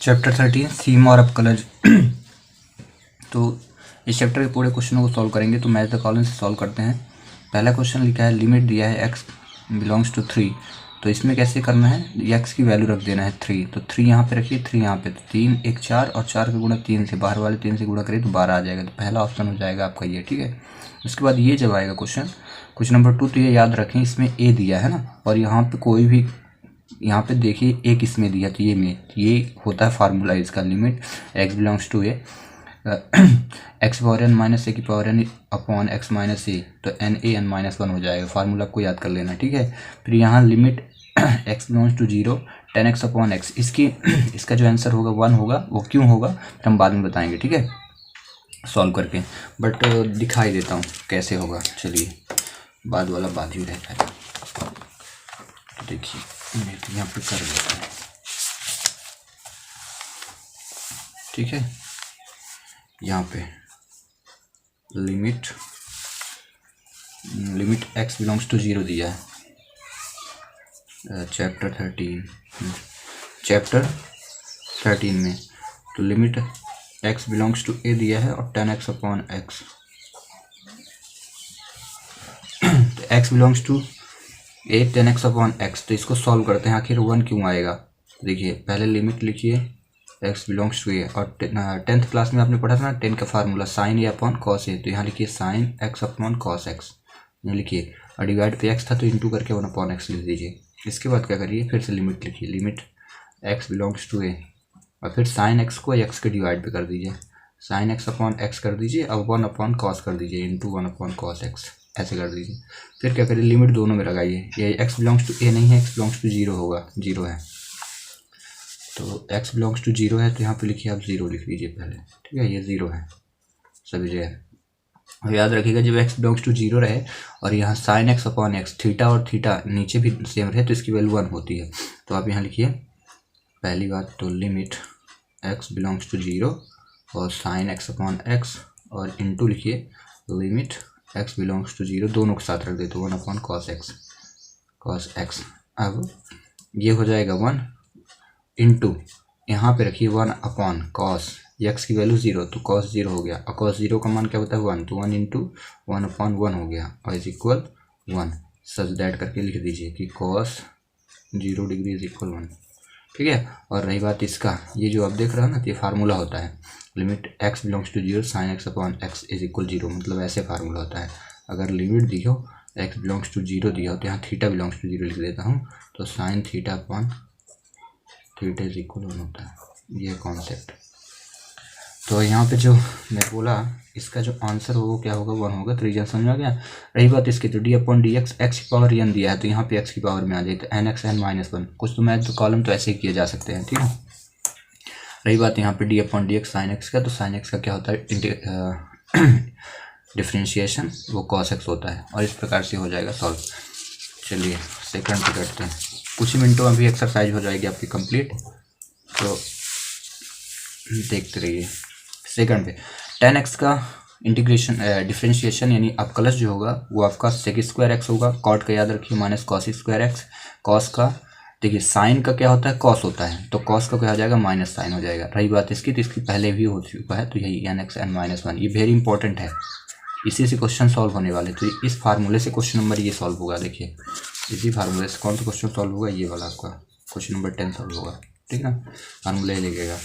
Chapter 13 theme और up colour. तो इस चैप्टर के पूरे क्वेश्चनों को सॉल्व करेंगे। तो मैच द कॉलम से सॉल्व करते हैं। पहला क्वेश्चन लिखा है लिमिट दिया है x बिलोंग्स टू 3। तो इसमें कैसे करना है, x की वैल्यू रख देना है 3। तो 3 यहाँ पे रखिए, 3 यहाँ पे, तो 3 1 4 और 4 का गुणा 3 से, बाहर वाले 3 से गुणा करिए तो 12 आ जाएगा। तो पहला ऑप्शन हो जाएगा आपका ये, ठीक है। उसके बाद ये जब आएगा क्वेश्चन नंबर 2, तो ये याद रखें इसमें a दिया है ना, और यहाँ पे कोई भी, यहाँ पे देखिए एक इसमें दिया, तो ये होता है फार्मूला इसका, limit x belongs to A X power N minus A की power N upon X minus A, तो एन ए एन माइनस 1 हो जाएगा। फार्मूला को याद कर लेना, ठीक है। फिर यहाँ limit x belongs to 0 10x upon x, इसका जो आंसर होगा 1 होगा। वो क्यों होगा हम बाद में बताएंगे, ठीक है, सॉल्व करके। बट दिखाई देता हूँ कैसे होगा। चलिए, बाद वाला बाद ही रहता है। तो देखिए यहाँ पे कर लेते हैं, ठीक है। यहाँ पे लिमिट x बिलोंग्स टू 0 दिया है, चैप्टर 13 में। तो limit x belongs to a दिया है और 10x अपॉन एक्स। तो x belongs to a 10x upon x, तो इसको सॉल्व करते हैं। आखिर 1 क्यों आएगा, देखिए पहले लिमिट लिखिए x बिलोंग्स टू ए, और 10th क्लास में आपने पढ़ा था ना 10 का formula sine A upon cos A. तो यहाँ लिखिए sine x upon cos x, यहाँ लिखिए, और डिवाइड पे x था तो इंटू करके 1 अपॉन एक्स लिख दीजिए। इसके बाद क्या करिए, फिर से लिमिट लिखिए, लिमिट x बिलोंग्स टू ए, और फिर साइन x को x के डिवाइड पे कर दीजिए, साइन x अपॉन एक्स कर दीजिए, अब 1 अपॉन कॉस कर दीजिए, इंटू 1 अपॉन कॉस एक्स, ऐसे कर दीजिए। फिर क्या करिए, लिमिट दोनों में लगाइए। ये x बिलोंग्स टू ए नहीं है, x बिलोंग्स टू 0 होगा, 0 है। तो x बिलोंग्स टू 0 है, तो यहाँ पे लिखिए आप 0 लिख लीजिए पहले, ठीक है। ये 0 है सभी जगह। और याद रखिएगा जब x बिलोंग्स टू 0 रहे और यहाँ sine x upon x, theta और थीटा नीचे भी सेम रहे, तो इसकी वैल्यू 1 होती है। तो आप यहाँ लिखिए पहली बात, तो लिमिट x बिलोंग्स टू 0 और साइन x अपॉन एक्स, और इंटू लिखिए लिमिट x बिलोंग्स टू 0, दोनों के साथ रख दे तो 1 अपॉन कॉस एक्स। अब ये हो जाएगा 1 इंटू, यहाँ पे रखिए 1 अपॉन कॉस, एक्स की वैल्यू 0, तो कॉस 0 हो गया, और कॉस 0 का मान क्या होता है 1, तो 1 इंटू 1 अपॉन 1 हो गया, और इज इक्वल 1। सच दैट करके लिख दीजिए कि कॉस 0 डिग्री इज इक्वल 1, ठीक है। और रही बात इसका, ये जो आप देख रहे हो ना, ये फार्मूला होता है, limit x belongs to 0 sine x upon x is equal 0, मतलब ऐसे फार्मूला होता है। अगर लिमिट दी हो x बिलोंग्स टू 0 दिया हो, तो यहाँ थीटा बिलोंग्स टू 0 लिख देता हूँ, तो sine theta upon theta is equal 1 होता है, ये कॉन्सेप्ट। तो यहाँ पे जो मैं बोला, इसका जो आंसर होगा वो क्या होगा, 1 होगा। तो रीजन समझ आ गया। रही बात इसकी, तो D upon D x, x की पावर n दिया है, तो यहाँ पे x की पावर में आ जाए, तो एन एक्स एन माइनस 1। कुछ तो मैथ कॉलम तो ऐसे ही किए जा सकते हैं, ठीक है। रही बात यहाँ पे D upon D x sine x का, तो साइन एक्स का क्या होता है डिफ्रेंशिएशन, वो कॉस एक्स होता है, और इस प्रकार से हो जाएगा सॉल्व। चलिए सेकंड पे करते हैं, कुछ ही मिनटों में भी एक्सरसाइज हो जाएगी आपकी कंप्लीट, तो देखते रहिए। सेकंड पे 10x का इंटीग्रेशन डिफ्रेंशिएशन यानी अपकलज जो होगा वो आपका सेक स्क्वायर एक्स होगा। कॉट का याद रखिए minus cos square x. Cos का देखिए साइन का क्या होता है, कॉस होता है, तो कॉस का क्या हो जाएगा, माइनस साइन हो जाएगा। रही बात इसकी, तो इसकी पहले भी हो चुका है, तो यही एन एक्स एन माइनस 1, ये वेरी इंपॉर्टेंट है, इसी से क्वेश्चन सॉल्व होने वाले। तो इस फार्मूले से क्वेश्चन नंबर ये सॉल्व होगा। देखिए इसी फार्मूले से कौन सा क्वेश्चन सॉल्व होगा, ये वाला आपका क्वेश्चन नंबर 10 सॉल्व होगा, ठीक है ना। फार्मूला ही लिखेगा।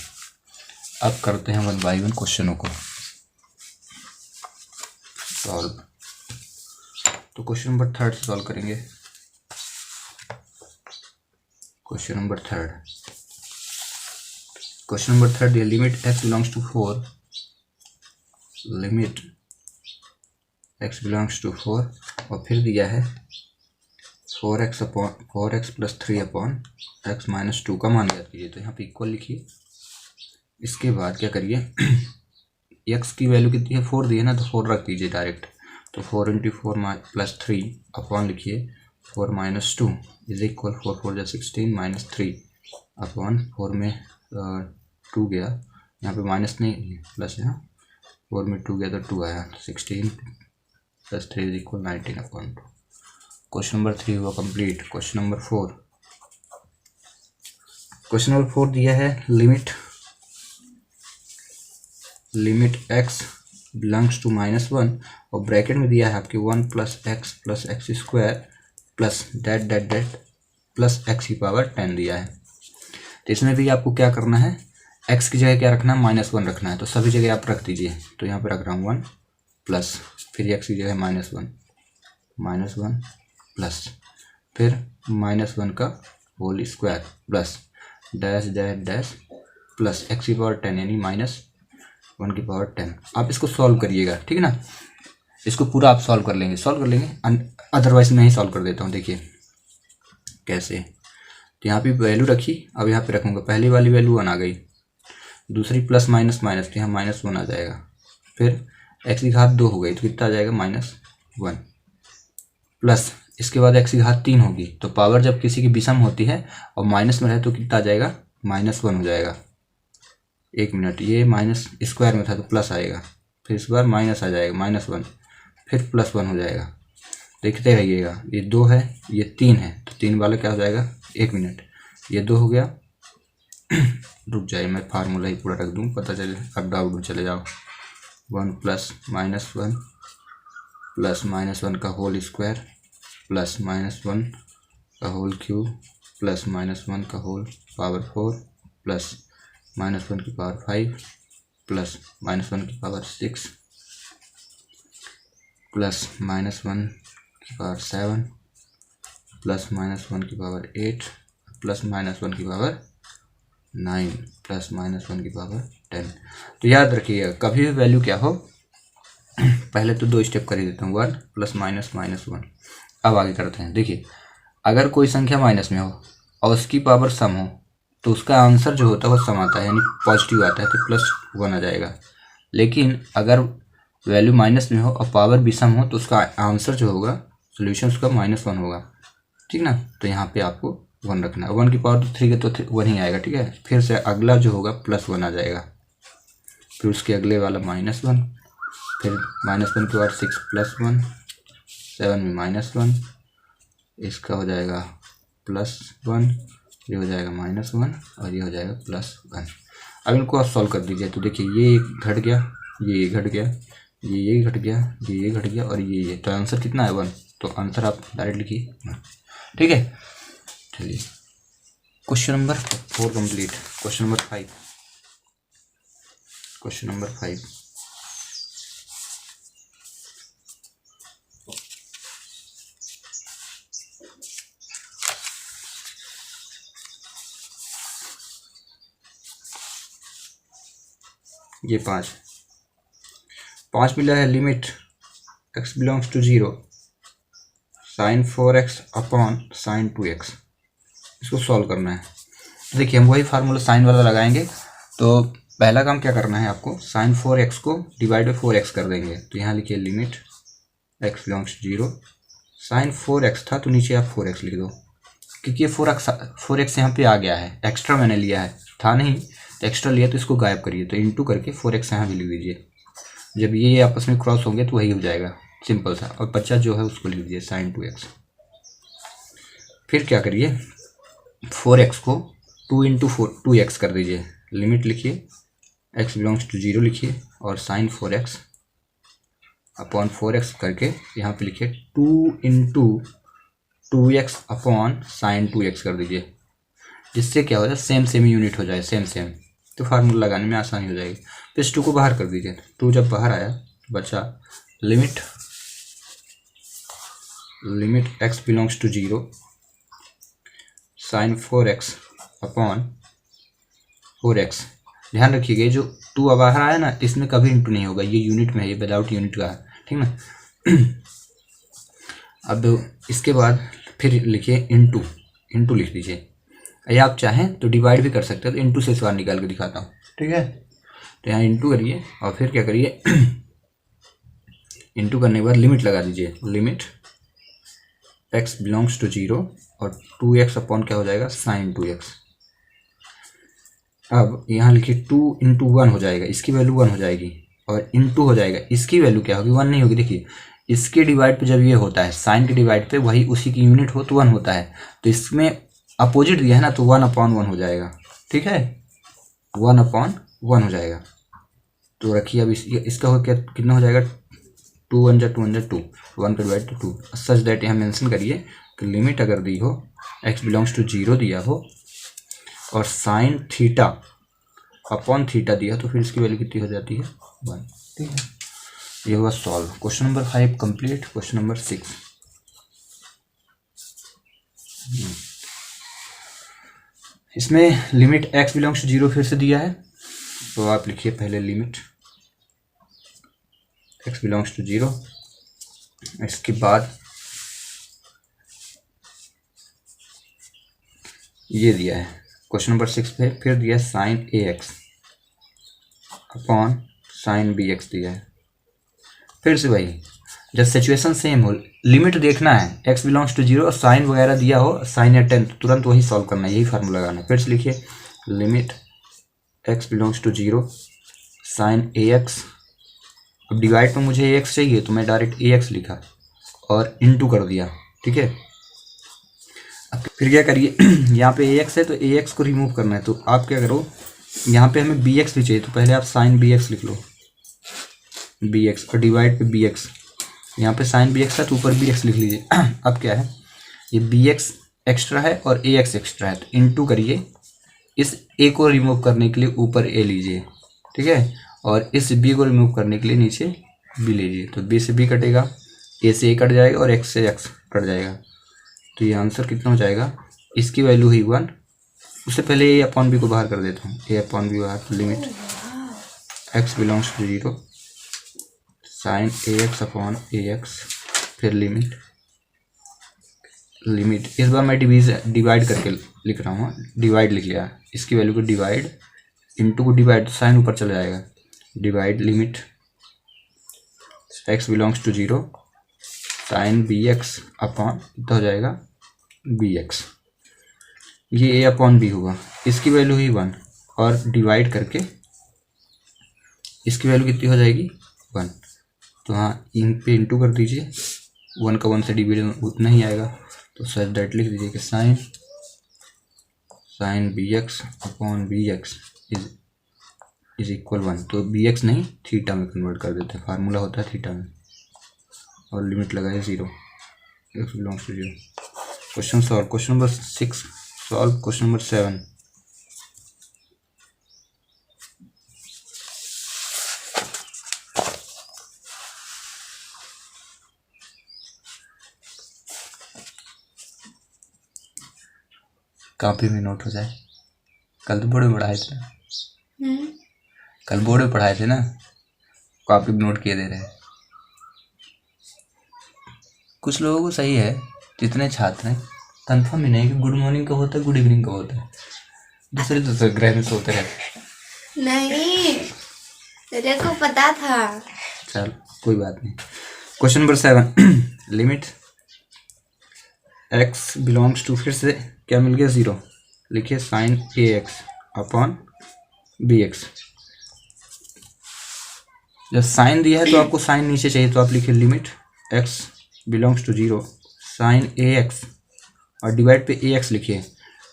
अब करते हैं 1 बाई 1 क्वेश्चनों को सॉल्व। तो क्वेश्चन नंबर 3 से सॉल्व करेंगे। क्वेश्चन नंबर 3 ये limit x belongs to 4, limit x belongs to 4, और फिर दिया है 4x plus 3 upon x minus 2 का मान ज्ञात कीजिए। तो यहाँ पे इक्वल लिखिए। इसके बाद क्या करिए, x की वैल्यू कितनी है, 4 दी है ना, तो 4 रख दीजिए डायरेक्ट। तो 4 इंटू 4 प्लस 3 अपॉन लिखिए 4 माइनस 2 इज इक्वल 4 4 जा 16 माइनस 3 अपॉन 4 में 2 गया, यहाँ पे माइनस नहीं प्लस, यहाँ 4 में 2 गया तो 2 आया, 16 plus 3 is equal 19 upon 2। Question number 3 हुआ कंप्लीट। क्वेश्चन नंबर 4 दिया है limit limit x belongs to -1 और ब्रैकेट में दिया है आपके 1 + x स्क्वायर प्लस डेट प्लस x की पावर 10 दिया है। तो इसमें भी आपको क्या करना है, x की जगह क्या रखना है, -1 रखना है। तो सभी जगह आप रख दीजिए। तो यहाँ पे रख रहा हूँ 1 प्लस, फिर x की जगह -1 प्लस, फिर -1 का whole square plus dash plus x की पावर 10 यानी -1 की पावर 10। आप इसको सॉल्व करिएगा, ठीक है ना। इसको पूरा आप सॉल्व कर लेंगे अदरवाइज मैं ही सॉल्व कर देता हूँ। देखिए कैसे। तो यहाँ पे वैल्यू रखी, अब यहाँ पे रखूँगा, पहली वाली वैल्यू 1 आ गई, दूसरी प्लस माइनस तो यहाँ -1 आ जाएगा, फिर x की घात 2 हो गई तो कितना आ जाएगा -1 प्लस, इसके बाद x की घात 3 होगी। तो पावर जब किसी की विषम होती है और माइनस में रहे तो कितना आ जाएगा, -1 हो जाएगा। 1 मिनट, ये माइनस स्क्वायर में था तो प्लस आएगा, फिर इस बार माइनस आ जाएगा -1, फिर +1 हो जाएगा। देखते रहिएगा, ये 2 है, ये 3 है, तो 3 वाला क्या हो जाएगा, 1 मिनट, ये 2 हो गया। रुक जाइए, मैं फार्मूला ही पूरा रख दूँ, पता चले अब डाउट चले जाओ। 1 + -1 प्लस -1 का होल स्क्वायर प्लस -1 का होल क्यूब प्लस -1 का होल पावर 4 प्लस -1 की पावर 5 प्लस -1 की पावर 6 प्लस -1 की पावर 7 प्लस -1 की पावर 8 प्लस -1 की पावर 9 प्लस -1 की पावर 10। तो याद रखिएगा, कभी भी वैल्यू क्या हो, पहले तो 2 स्टेप कर ही देता हूँ, 1 + -1। अब आगे करते हैं। देखिए, अगर कोई संख्या माइनस में हो और उसकी पावर सम हो तो उसका आंसर जो होता है वो सम आता है, यानी पॉजिटिव आता है, तो +1 आ जाएगा। लेकिन अगर वैल्यू माइनस में हो और पावर भी सम हो तो उसका आंसर जो होगा, सोल्यूशन उसका -1 होगा, ठीक ना। तो यहाँ पे आपको 1 रखना है। 1 की पावर 3 के तो 1 ही आएगा, ठीक है। फिर से अगला जो होगा +1 आ जाएगा, फिर उसके अगले वाला -1, फिर -1 के बाद 6 + 1, 7 में -1, इसका हो जाएगा +1, ये हो जाएगा -1 और ये हो जाएगा +1। अब इनको आप सॉल्व कर दीजिए। तो देखिए, ये घट गया, ये घट गया, ये घट गया, ये घट गया और ये, तो आंसर कितना है 1। तो आंसर आप डायरेक्ट लिखिए 1, ठीक है। चलिए, question number 4 complete. Question number 5, question number 5, ये 5 मिला है। Limit x belongs to 0 sin 4x upon sin 2x, इसको सॉल्व करना है। तो देखिए, हम वही फार्मूला साइन वाला लगाएंगे। तो पहला काम क्या करना है आपको, sin 4x को डिवाइड बाई 4x कर देंगे। तो यहाँ लिखिए limit x belongs to 0 sin 4x था तो नीचे आप 4x लिख दो, क्योंकि ये 4x यहाँ पे आ गया है, एक्स्ट्रा मैंने लिया है, था नहीं तो एक्स्ट्रा लिया, तो इसको गायब करिए। तो इंटू करके 4x यहाँ भी लिख दीजिए। जब ये आपस में क्रॉस होंगे तो वही हो जाएगा, सिंपल सा। और बच्चा जो है उसको लिख दीजिए sin 2x। फिर क्या करिए, 4x को 2x कर दीजिए। लिमिट लिखिए x बिलोंग्स टू 0 लिखिए और sin 4x अपॉन 4x करके यहाँ पे लिखिए 2 × 2x अपॉन sin 2x कर दीजिए। जिससे क्या हो जाए, सेम यूनिट हो जाए, सेम। तो फार्मूला लगाने में आसानी हो जाएगी। तो इस 2 को बाहर कर दीजिए। 2 जब बाहर आया तो बचा limit x belongs to 0 sin 4x upon 4x। ध्यान रखिएगा, जो 2 बाहर आया ना, इसमें कभी इंटू नहीं होगा, ये यूनिट में है, ये विदाउट यूनिट का है, ठीक ना। अब इसके बाद फिर लिखिए इंटू लिख दीजिए, या आप चाहें तो डिवाइड भी कर सकते हैं। तो इंटू से इस बार निकाल के दिखाता हूँ, ठीक है। तो यहाँ इंटू करिए और फिर क्या करिए, इंटू करने के बाद लिमिट लगा दीजिए। लिमिट x बिलोंग्स टू 0 और 2x अपॉन क्या हो जाएगा, sin 2x। अब यहाँ लिखिए 2 × 1 हो जाएगा, इसकी वैल्यू 1 हो जाएगी, और इंटू हो जाएगा, इसकी वैल्यू क्या होगी, 1 नहीं होगी। देखिए, इसके डिवाइड पे जब ये होता है, साइन के डिवाइड पे वही उसी की यूनिट हो तो 1 होता है। तो इसमें अपोजिट दिया है ना, तो 1/1 हो जाएगा, ठीक है। 1/1 हो जाएगा। तो रखिए। अब इसका हो क्या कितना हो जाएगा, 2 1 2 2 1 का डिवाइड 2 सच दैट यहाँ मेंशन करिए कि लिमिट अगर दी हो x बिलोंग्स टू 0 दिया हो और साइन थीटा अपॉन थीटा दिया तो फिर इसकी वैल्यू कितनी हो जाती है 1। ठीक है, ये हुआ solve. Question number 5 complete. Question number 6, इसमें लिमिट x बिलोंग्स टू 0 फिर से दिया है, तो आप लिखिए पहले लिमिट x बिलोंग्स टू 0, इसके बाद ये दिया है क्वेश्चन नंबर 6 पे, फिर दिया sine ax upon sine bx दिया है। फिर से भाई जब सिचुएशन सेम हो, लिमिट देखना है x बिलोंग्स टू 0 और साइन वगैरह दिया हो, साइन या टेन, तुरंत वही सॉल्व करना है, यही फार्मूला लगाना है। फिर से लिखिए limit x belongs to 0 sine ax, अब डिवाइड में मुझे ax चाहिए तो मैं डायरेक्ट ax लिखा और इनटू कर दिया। ठीक है, अब फिर क्या करिए यहाँ पे ax है तो ax को रिमूव करना है, तो आप क्या करो, यहाँ पे हमें bx भी चाहिए तो पहले आप साइन bx लिख लो, bx और डिवाइड पे bx, यहाँ पे साइन bx है तो ऊपर bx लिख लीजिए। अब क्या है, ये bx एक्स्ट्रा है और ax एक्स्ट्रा है, तो इनटू करिए, इस a को रिमूव करने के लिए ऊपर a लीजिए। ठीक है, और इस b को रिमूव करने के लिए नीचे b लीजिए, तो b से b कटेगा, a से a कट जाएगा और x से x कट जाएगा, तो ये आंसर कितना हो जाएगा, इसकी वैल्यू हुई 1। उससे पहले a अपॉन b को बाहर कर देता हूँ, a अपॉन b बाहर, limit x belongs to 0 sine ax upon ax, फिर लिमिट इस बार मैं डिवाइड करके लिख रहा हूँ, डिवाइड लिख लिया, इसकी वैल्यू को डिवाइड, इनटू को डिवाइड, साइन ऊपर चला जाएगा, divide limit x belongs to 0 sine bx upon कितना हो जाएगा bx, ये a अपॉन b हुआ, इसकी वैल्यू हुई 1 और डिवाइड करके इसकी वैल्यू कितनी हो जाएगी 1, तो हाँ इन पे इंटू कर दीजिए, 1 का 1 से डिविजन उतना ही आएगा, तो सच दैट लिख दीजिए कि sine bx upon bx is equal 1, तो bx नहीं थीटा में कन्वर्ट कर देते हैं, फार्मूला होता है थीटा में, और लिमिट लगाए 0, x belongs to 0। Question solve. Question number 6 solve. Question number 7, copy में नोट हो जाए, कल तो बोर्ड में पढ़ाए थे ना, कल बोर्ड में पढ़ाए थे ना, कॉपी में नोट किए दे रहे हैं। कुछ लोगों को सही है, जितने छात्र हैं कंफर्म ही नहीं कि गुड मॉर्निंग का होता है गुड इवनिंग का होता है, दूसरे ग्रह में सोते रहते। नहीं, तेरे को पता था। चल कोई बात नहीं। Question number 7, limit x belongs to, फिर से क्या मिल गया 0, लिखिए साइन ax अपॉन bx। जब साइन दिया है तो आपको साइन नीचे चाहिए, तो आप लिखिए limit x belongs to 0 sine ax और डिवाइड पे ax लिखिए,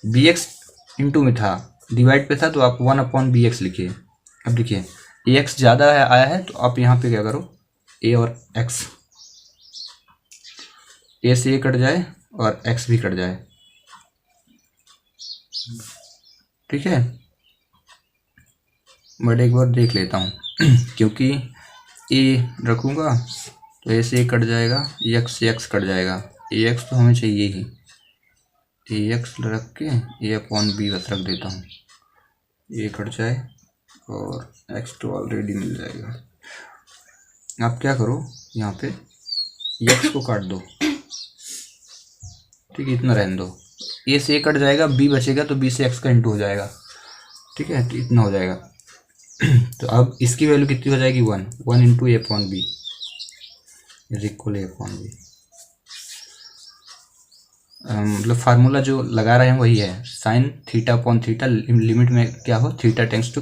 bx इंटू में था, डिवाइड पे था तो आप 1 अपॉन bx लिखिए। अब देखिए ax ज़्यादा आया है तो आप यहाँ पे क्या करो, a और x, a से a कट जाए और x भी कट जाए। ठीक है, बट एक बार देख लेता हूँ क्योंकि a रखूँगा तो a से a कट जाएगा, x से x कट जाएगा, ax तो हमें चाहिए ही, ax रख के a अपॉन b बस रख देता हूँ, a कट जाए और x तो ऑलरेडी मिल जाएगा। आप क्या करो, यहाँ पे x को काट दो, ठीक है, इतना रहने दो, a से a कट जाएगा, b बचेगा तो b से x का इंटू हो जाएगा। ठीक है, तो इतना हो जाएगा। तो अब इसकी वैल्यू कितनी हो जाएगी 1 into a upon b is equal a upon b। मतलब फार्मूला जो लगा रहे हैं वही है, sine theta upon theta, limit में क्या हो थीटा टेंड्स टू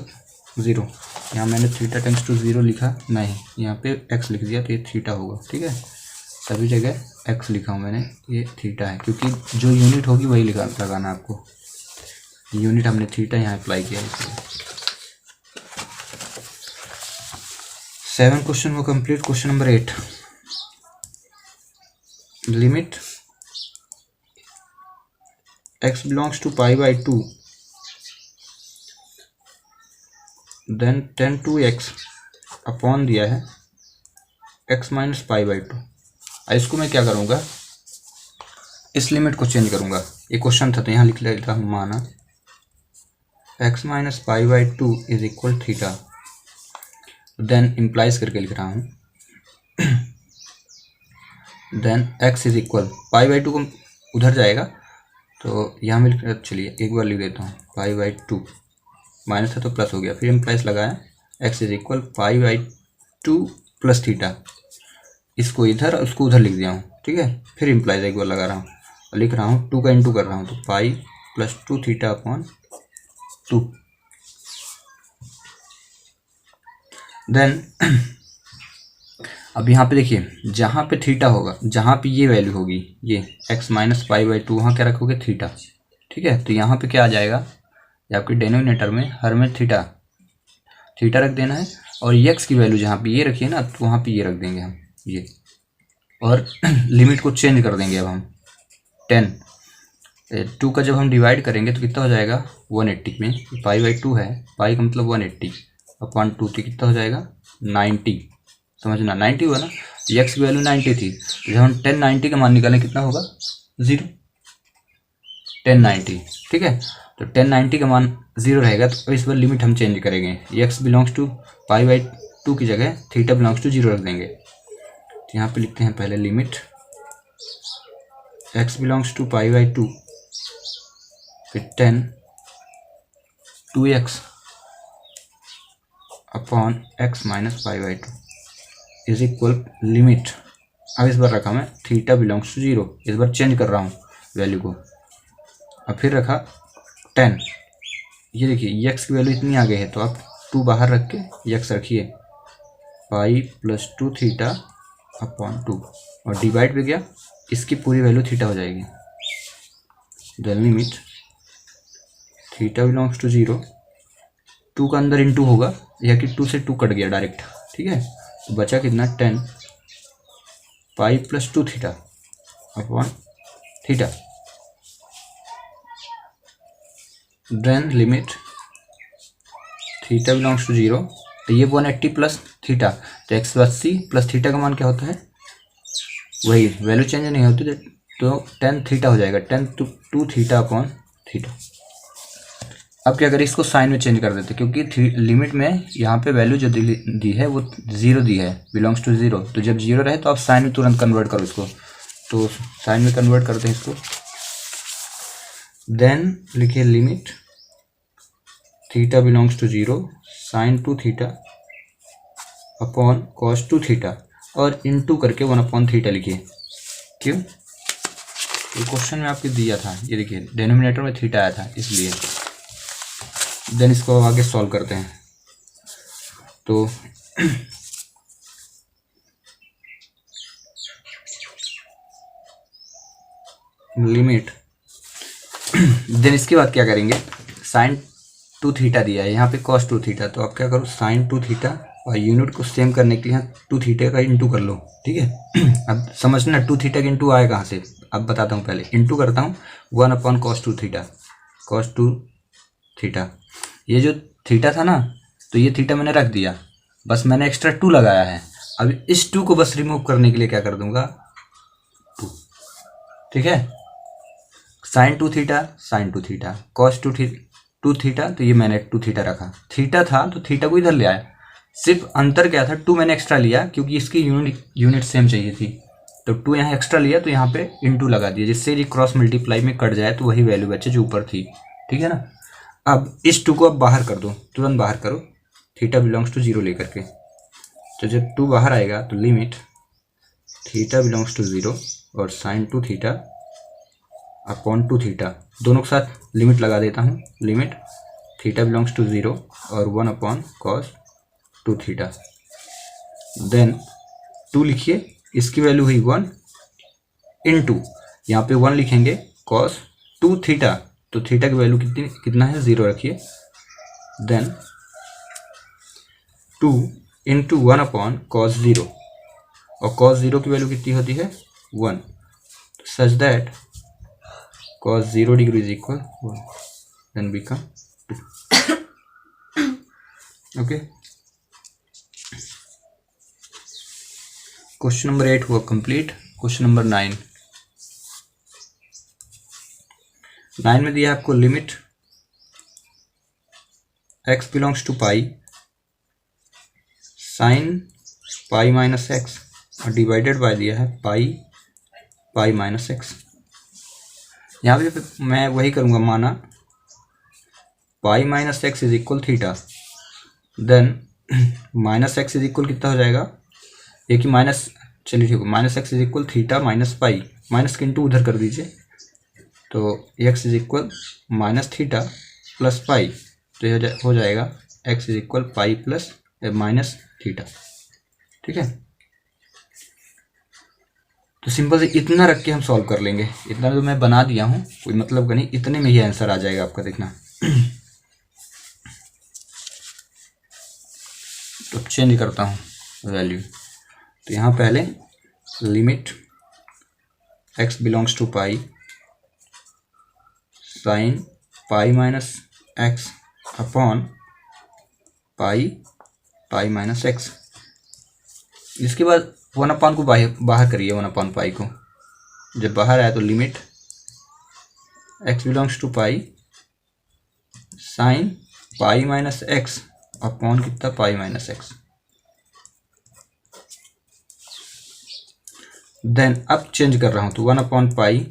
0, यहाँ मैंने थीटा टेंड्स टू 0 लिखा नहीं, यहाँ पे x लिख दिया तो ये थीटा होगा। ठीक है, सभी जगह x लिखा हूँ मैंने, ये थीटा है क्योंकि जो यूनिट होगी वही लगाना आपको, यूनिट हमने थीटा यहाँ अप्लाई किया इसलिए। 7 क्वेश्चन वो complete. Question number 8. Limit x belongs to pi by 2 then 10 to x upon दिया है x माइनस पाई बाई 2. इसको मैं क्या करूँगा, इस लिमिट को चेंज करूँगा. ये क्वेश्चन था तो यहाँ लिख लेता हूँ माना x minus pi by 2 is equal theta. Then implies करके लिख रहा हूँ. Then x is equal pi by 2 को उधर जाएगा तो यहाँ में चलिए एक बार लिख देता हूँ पाई बाई 2 माइनस था तो प्लस हो गया. फिर इम्प्लाइज लगाया x is equal pi by 2 plus theta. इसको इधर उसको उधर लिख दिया हूँ. ठीक है. फिर इम्प्लाइज एक बार लगा रहा हूँ और लिख रहा हूँ 2 का इंटू कर रहा हूँ तो pi plus 2 theta upon 2. Then अब यहाँ पे देखिए जहाँ पे थीटा होगा, जहाँ पे ये वैल्यू होगी ये x माइनस पाई बाई 2, वहाँ क्या रखोगे थीटा. ठीक है. तो यहाँ पे क्या आ जाएगा, ये आपके डिनोमिनेटर में हर में थीटा रख देना है और x की वैल्यू जहाँ पे ये रखी है ना तो वहाँ पे ये रख देंगे हम ये. और लिमिट को चेंज कर देंगे. अब हम 10 2 का जब हम डिवाइड करेंगे तो कितना हो जाएगा 180 में. पाई बाई 2 है, पाई का मतलब 180 अपॉन 2 तो कितना हो जाएगा 90. समझना 90 हुआ ना. x की वैल्यू 90 थी तो जब हम 1090 का मान निकालें कितना होगा 0. 1090. ठीक है. तो 1090 का मान 0 रहेगा तो इस बार लिमिट हम चेंज करेंगे. x belongs to pi by 2 की जगह थीटा बिलोंग्स टू 0 रख देंगे. तो यहाँ पे लिखते हैं पहले limit x belongs to pi by 2 फिर 10 2x upon x minus pi by 2 is equal limit. अब इस बार रखा मैं थीटा बिलोंग्स टू 0. इस बार चेंज कर रहा हूँ वैल्यू को. अब फिर रखा 10. ये देखिए x की वैल्यू इतनी आ गई है तो आप 2 बाहर रख के x रखिए पाई प्लस 2 थीटा अपॉन 2 और डिवाइड भी गया, इसकी पूरी वैल्यू थीटा हो जाएगी. Then limit theta belongs to 0. 2 का अंदर इंटू होगा या कि 2 से 2 कट गया डायरेक्ट. ठीक है. तो बचा कितना 10 pi plus 2 theta upon theta. Then limit theta belongs to 0. तो ये 180 प्लस थीटा तो 180 प्लस थीटा का मान क्या होता है, वही वैल्यू चेंज नहीं होती तो 10 थीटा हो जाएगा. 10 2 थीटा अपॉन थीटा. अब क्या करें, इसको साइन में चेंज कर देते क्योंकि लिमिट में यहाँ पे वैल्यू जो दी है वो 0 दी है, बिलोंग्स टू 0. तो जब 0 रहे तो आप साइन में तुरंत कन्वर्ट करो इसको. तो साइन में कन्वर्ट करते हैं इसको. देन लिखिए limit theta belongs to 0 sine 2 theta upon cos 2 theta और इनटू करके 1 अपॉन थीटा लिखिए. क्यों, ये क्वेश्चन में आपको दिया था. ये देखिए डिनोमिनेटर में थीटा आया था इसलिए. देन इसको आगे सॉल्व करते हैं. तो लिमिट देन इसके बाद क्या करेंगे, साइन 2 थीटा दिया है, यहाँ पे कॉस 2 थीटा. तो आप क्या करो साइन 2 थीटा और यूनिट को सेम करने के लिए यहाँ 2 थीटा का इंटू कर लो. ठीक है. अब समझना 2 थीटा का इंटू आए कहाँ से, अब बताता हूँ. पहले इंटू करता हूँ 1 upon cos 2 theta. Cos 2 theta ये जो थीटा था ना तो ये थीटा मैंने रख दिया, बस मैंने एक्स्ट्रा 2 लगाया है. अब इस 2 को बस रिमूव करने के लिए क्या कर दूंगा 2. ठीक है. Sine 2 theta sine 2 theta cos 2 theta तो ये मैंने 2 थीटा रखा. थीटा था तो थीटा को इधर ले आया. सिर्फ अंतर क्या था, 2 मैंने एक्स्ट्रा लिया क्योंकि इसकी यूनिट सेम चाहिए थी तो 2 यहाँ एक्स्ट्रा लिया तो यहाँ पे इंटू लगा दिया जिससे ये क्रॉस मल्टीप्लाई में कट जाए तो वही वैल्यू बचे जो ऊपर थी. ठीक है ना. अब इस 2 को अब बाहर कर दो, तुरंत बाहर करो थीटा बिलोंग्स टू 0 लेकर के. तो जब 2 बाहर आएगा तो लिमिट थीटा बिलोंग्स टू 0 और साइन 2 थीटा अपॉन 2 थीटा दोनों के साथ लिमिट लगा देता हूँ. लिमिट थीटा बिलोंग्स टू 0 और 1 अपॉन कॉस 2 थीटा. देन 2 लिखिए, इसकी वैल्यू हुई 1 इंटू यहाँ पे 1 लिखेंगे कॉस 2 थीटा तो थीटा की वैल्यू कितना है 0 रखिए. देन 2 इंटू 1 अपॉन कॉस 0, और कॉस 0 की वैल्यू कितनी होती है 1, such that cos 0 degree is equal 1, then become 2. Okay. Question number 8 हुआ complete. Question number 9. 9 में दिया आपको limit x belongs to pi sine pi minus x और डिवाइडेड बाय दिया है पाई माइनस एक्स। यहाँ पे मैं वही करूँगा, माना pi minus x is equal theta, then minus x is equal कितना हो जाएगा, एक ही माइनस, चलिए ठीक है, minus x is equal theta minus pi, minus के इंटू उधर कर दीजिए, तो x is equal minus theta plus pi, तो ये हो जाएगा x is equal pi plus minus theta. ठीक है, तो सिंपल से इतना रख के हम सॉल्व कर लेंगे। इतना तो मैं बना दिया हूँ, कोई मतलब का नहीं, इतने में ही आंसर आ जाएगा आपका, देखना। तो चेंज करता हूँ वैल्यू, तो यहाँ पहले limit x belongs to pi sine pi minus x upon pi minus x. इसके बाद 1 अपॉन को बाहर करिए, 1 अपॉन पाई को, जब बाहर आया तो limit x belongs to pi sine pi minus x upon कितना पाई माइनस एक्स। देन अब चेंज कर रहा हूँ, तो 1 अपॉन पाई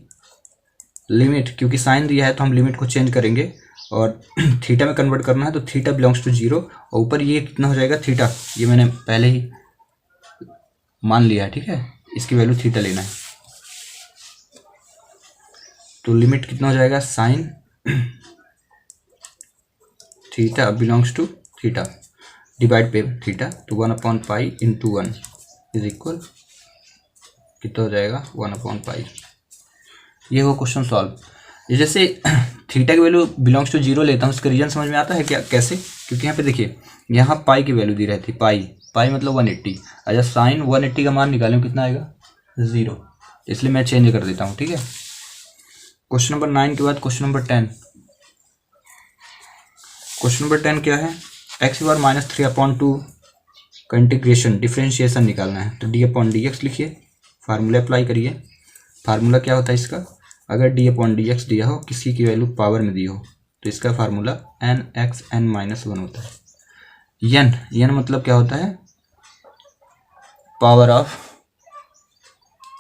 लिमिट, क्योंकि साइन दिया है तो हम लिमिट को चेंज करेंगे और थीटा में कन्वर्ट करना है, तो थीटा बिलोंग्स टू 0 और ऊपर ये कितना हो जाएगा थीटा, ये मैंने पहले ही मान लिया है। ठीक है, इसकी वैल्यू थीटा लेना है, तो लिमिट कितना हो जाएगा sine theta belongs to theta divide पे थीटा, तो 1 upon pi into 1 is equal कितना हो जाएगा 1 अपॉन पाई। ये वो क्वेश्चन सॉल्व। ये जैसे थीटा की वैल्यू बिलोंग्स टू 0 लेता हूँ, उसका रीजन समझ में आता है क्या, कैसे? क्योंकि यहाँ पे देखिए, यहाँ पाई की वैल्यू दी रहती, पाई मतलब 180, अच्छा साइन 180 का मान निकालें कितना आएगा 0, इसलिए मैं चेंज कर देता हूँ। ठीक है, क्वेश्चन नंबर 9 के बाद क्वेश्चन नंबर 10। क्वेश्चन नंबर 10 क्या है, एक्स बार माइनस 3/2 का इंटीग्रेशन डिफ्रेंशिएशन निकालना है, तो d/dx लिखिए, फार्मूला अप्लाई करिए। फार्मूला क्या होता है इसका, अगर d/dx दिया हो, किसी की वैल्यू पावर में दी हो, तो इसका फार्मूला n(x(n-1) होता है। n मतलब क्या होता है, पावर ऑफ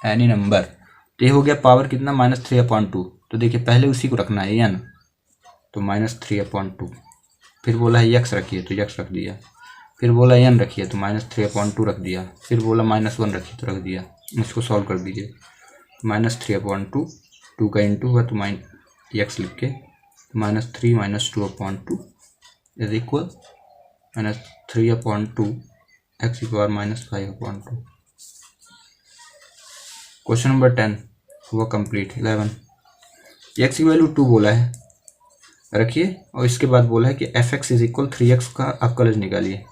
एनी नंबर, तो ये हो गया पावर कितना -3/2, तो देखिए पहले उसी को रखना है n, तो -3/2, फिर बोला है x रखिए तो x रख दिया, फिर बोला n रखिए तो -3/2 रख दिया, फिर बोला -1 रखिए तो रख दिया। इसको सॉल्व कर दीजिए, -3/2, 2 का इंटू हुआ तो x लिख के -3 - 2/2 इज इक्वल -3/2 x की पावर -5/2। क्वेश्चन नंबर 10 हुआ कंप्लीट। 11 x की वैल्यू 2 बोला है, रखिए, और इसके बाद बोला है कि f(x) इज इक्वल 3x का अवकलज निकालिए।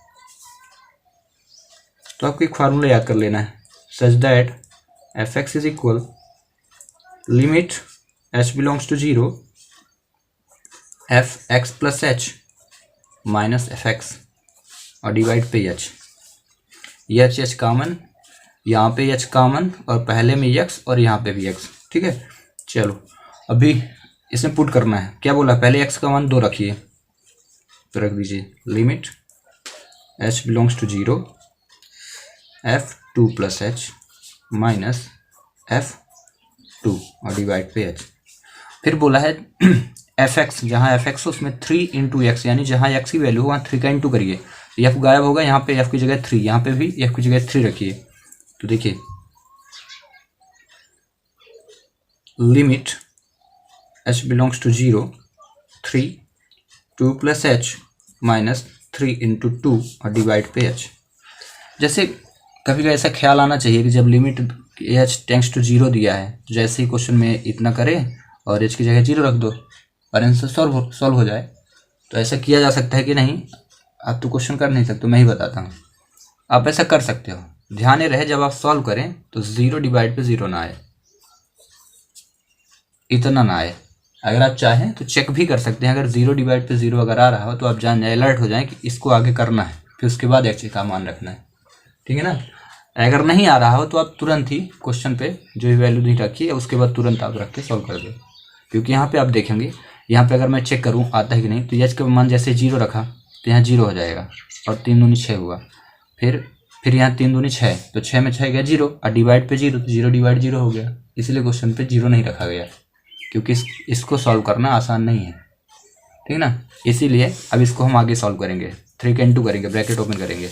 तो आपको एक फार्मूला याद कर लेना है, such that f(x) is equal limit h belongs to 0 f(x) plus h minus f(x) और डिवाइड पे h, ये h कॉमन, यहाँ पे h कॉमन, और पहले में x और यहाँ पे भी x। ठीक है, चलो अभी इसमें पुट करना है, क्या बोला, पहले x का मान 2 रखिए, तो रख दीजिए limit h belongs to 0 f(2) plus h minus f(2) और डिवाइड पे h। फिर बोला है f(x), जहाँ f(x) हो उसमें 3 × x, यानी जहाँ x की वैल्यू हो वहाँ 3 का इंटू करिए, f गायब होगा, यहाँ पे f की जगह 3, यहाँ पे भी f की जगह 3 रखिए। तो देखिए limit h belongs to 0 3 2 plus h minus 3 × 2 और डिवाइड पे h। जैसे कभी कभी ऐसा ख्याल आना चाहिए कि जब लिमिट h टेंड्स टू 0 दिया है, तो जैसे ही क्वेश्चन में इतना करें और h की जगह 0 रख दो और आंसर सॉल्व हो जाए। तो ऐसा किया जा सकता है कि नहीं, आप तो क्वेश्चन कर नहीं सकते, मैं ही बताता हूँ। आप ऐसा कर सकते हो, ध्यान ये रहे जब आप सॉल्व करें तो 0 डिवाइड पे 0 ना आए, इतना ना आए। अगर आप चाहें तो चेक भी कर सकते हैं, अगर 0 डिवाइड पे 0 अगर आ रहा हो तो आप जान जाए, अलर्ट हो जाएं कि इसको आगे करना है, फिर उसके बाद x का मान रखना है, ठीक है ना। अगर नहीं आ रहा हो तो आप तुरंत ही क्वेश्चन पे जो भी वैल्यू नहीं रखी है उसके बाद तुरंत आप रख के सॉल्व कर दो, क्योंकि यहाँ पे आप देखेंगे, यहाँ पे अगर मैं चेक करूँ आता है कि नहीं, तो h का मान जैसे 0 रखा तो यहाँ 0 हो जाएगा और 3 दूनी 6 हुआ, फिर यहाँ 3 दूनी 6, तो 6 में 6 गया 0 और डिवाइड पे 0, तो 0 डिवाइड 0 हो गया, इसलिए क्वेश्चन पे 0 नहीं रखा गया, क्योंकि इसको सॉल्व करना आसान नहीं है, ठीक ना। इसीलिए अब इसको हम आगे सॉल्व करेंगे, 3 का इंटू करेंगे, ब्रैकेट ओपन करेंगे।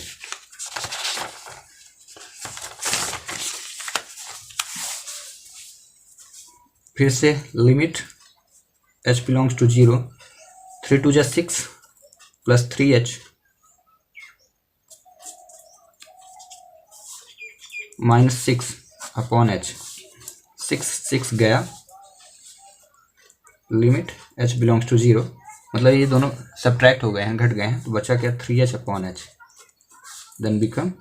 फिर से limit h belongs to 0, 3 2 = 6 plus 3h minus 6 upon h, 6 गया, लिमिट h बिलोंग्स टू 0, मतलब ये दोनों सब्ट्रैक्ट हो गए हैं, घट गए हैं, तो बचा क्या 3h upon h, then become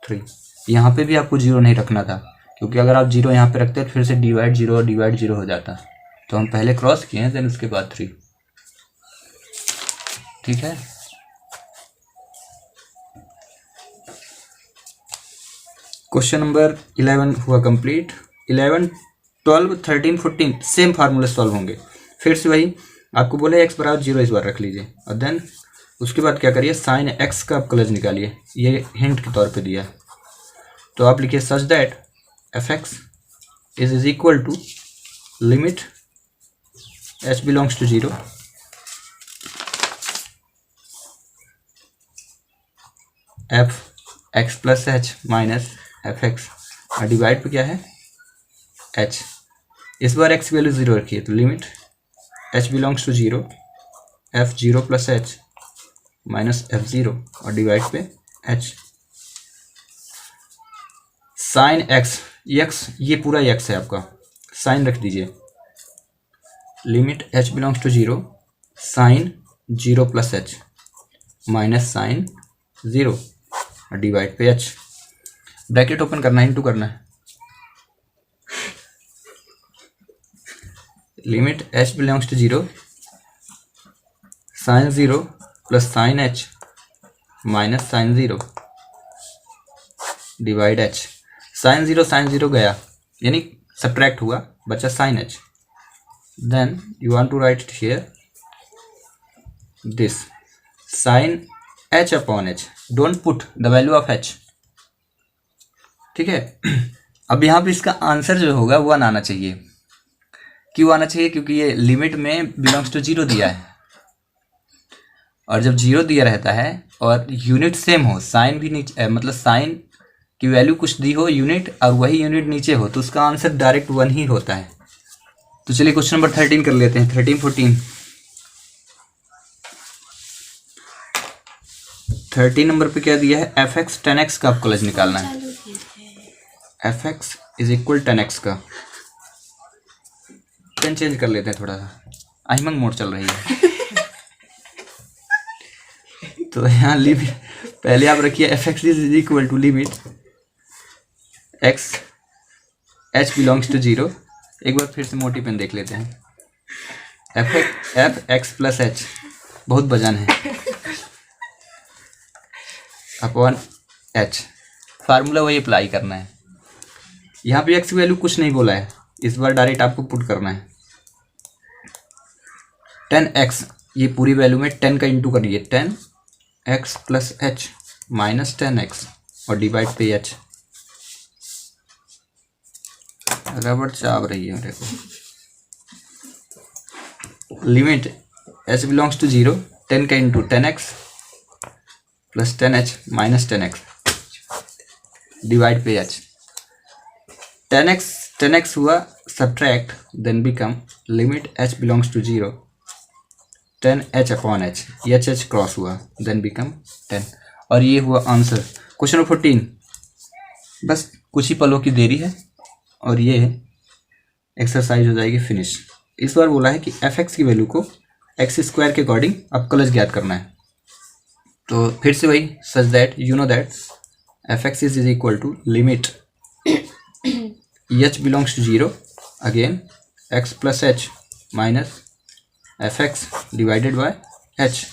3। यहाँ पे भी आपको 0 नहीं रखना था, क्योंकि अगर आप 0 यहाँ पे रखते तो फिर से डिवाइड 0 और डिवाइड 0 हो जाता, तो हम पहले क्रॉस किए हैं, देन उसके बाद 3, ठीक है। क्वेश्चन नंबर 11 हुआ कंप्लीट। 11 12 13 14 सेम फार्मूले सॉल्व होंगे, फिर से वही आपको बोले x बराबर 0 इस बार रख लीजिए, और देन उसके बाद क्या करिए, साइन x का आप कलज निकालिए, ये हिंट के तौर पे दिया, तो आप लिखिए such that f(x) is equal to limit h belongs to 0 f(x) plus h minus f(x) और डिवाइड पे क्या है h, इस बार x की वैल्यू 0 रखिए, तो limit h belongs to 0 f(0) plus h minus f(0) और डिवाइड पे h, साइन x, ये पूरा x है आपका, साइन रख दीजिए, limit h belongs to 0 sine 0 plus h minus sine 0 और डिवाइड पे h, ब्रैकेट ओपन करना है, इंटू करना है, limit h belongs to 0 sine 0 plus sine h minus sine 0 divide h, sine 0 गया, यानी सब्ट्रैक्ट हुआ, बचा sine h, then you want to write here this sine h upon h, don't put the value of h, ठीक है। अब यहाँ पे इसका आंसर जो होगा 1 आना चाहिए, क्यों आना चाहिए, क्योंकि ये लिमिट में बिलोंग्स टू 0 दिया है, और जब 0 दिया रहता है और यूनिट सेम हो, साइन भी नीचे मतलब साइन की वैल्यू कुछ दी हो यूनिट और वही यूनिट नीचे हो, तो उसका आंसर डायरेक्ट 1 ही होता है। तो चलिए क्वेश्चन नंबर 13 कर लेते हैं, 13 14। 13 नंबर पे क्या दिया है, f(x) 10x का आपको कलज निकालना है, f(x) इज इक्वल 10x का, पेन चेंज कर लेते हैं थोड़ा सा, अहिमंग मोड चल रही है तो यहाँ लिमिट पहले आप रखिए f(x) is equal to limit x h belongs to 0, एक बार फिर से मोटी पेन देख लेते हैं, f(x) प्लस h, बहुत वजन है, अपॉन h, फार्मूला वही अप्लाई करना है, यहाँ पे x की वैल्यू कुछ नहीं बोला है, इस बार डायरेक्ट आपको पुट करना है, 10x, ये पूरी वैल्यू में 10 का इंटू करिए, 10x plus h minus 10x और डिवाइड पे h, रबड़ चाप रही है मेरे को, लिमिट h बिलोंग्स टू 0, 10 का into 10x plus 10h minus 10x divide पे h, 10x हुआ subtract, then become limit h belongs to 0 10h upon h, ये h क्रॉस हुआ, देन बिकम 10, और ये हुआ आंसर। क्वेश्चन नंबर 14, बस कुछ ही पलों की देरी है और ये एक्सरसाइज हो जाएगी फिनिश। इस बार बोला है कि f(x) की वैल्यू को x² के अकॉर्डिंग अब कलज ज्ञात करना है, तो फिर से वही such that you know that f x is equal to limit H belongs to 0 again x plus h minus f x divided by h.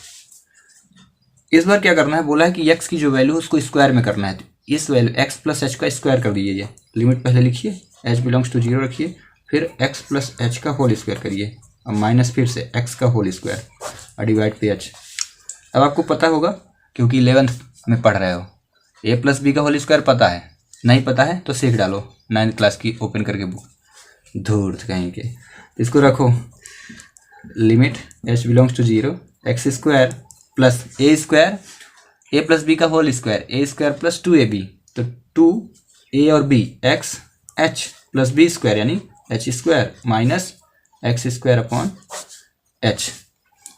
इस बार क्या करना है, बोला है कि एक्स की जो वैल्यू है उसको स्क्वायर में करना है। तो इस वैल्यू एक्स प्लस एच का स्क्वायर कर दीजिए। लिमिट पहले लिखिए, एच बिलोंग्स टू 0 रखिए, फिर एक्स प्लस एच का होल स्क्वायर करिए और माइनस फिर से एक्स का होल स्क्वायर और डिवाइड पे एच। अब आपको पता होगा क्योंकि 11th में पढ़ रहे हो, ए प्लस बी का होल स्क्वायर पता है, नहीं पता है तो सीख डालो 9th क्लास की ओपन करके बुक, धूर्त कहीं के। इसको रखो, limit H belongs to 0 X square plus A square, A plus B का whole square, A square plus 2ab, तो 2a और b X H plus B square यानी H square minus X square upon H.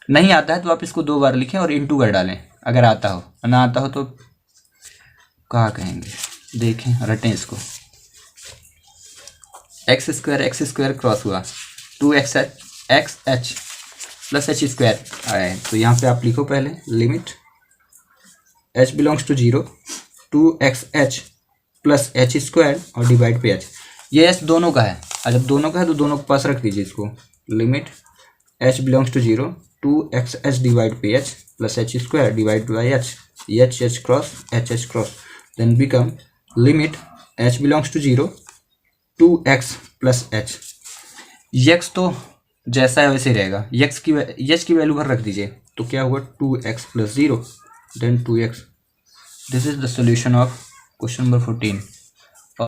नहीं आता है तो आप इसको 2 बार लिखें और इंटू कर डालें अगर आता हो, ना आता हो तो क्या कहेंगे, देखें रटें इसको। एक्स स्क्वायर क्रॉस हुआ, 2x h plus H square आया है, तो यहाँ पे आप लिखो पहले limit h belongs to 0 2x h plus H square और डिवाइड पे एच। ये एच दोनों का है, और जब दोनों का है तो दोनों के पास रख दीजिए इसको। Limit h belongs to 0 2x H divide पे H plus H square divide by H, H cross H cross, then become limit h belongs to 0 2x plus H. x तो जैसा है वैसे ही रहेगा, x की वैल्यू भर रख दीजिए, तो क्या हुआ 2x plus 0 then 2x। This is the solution of question number 14।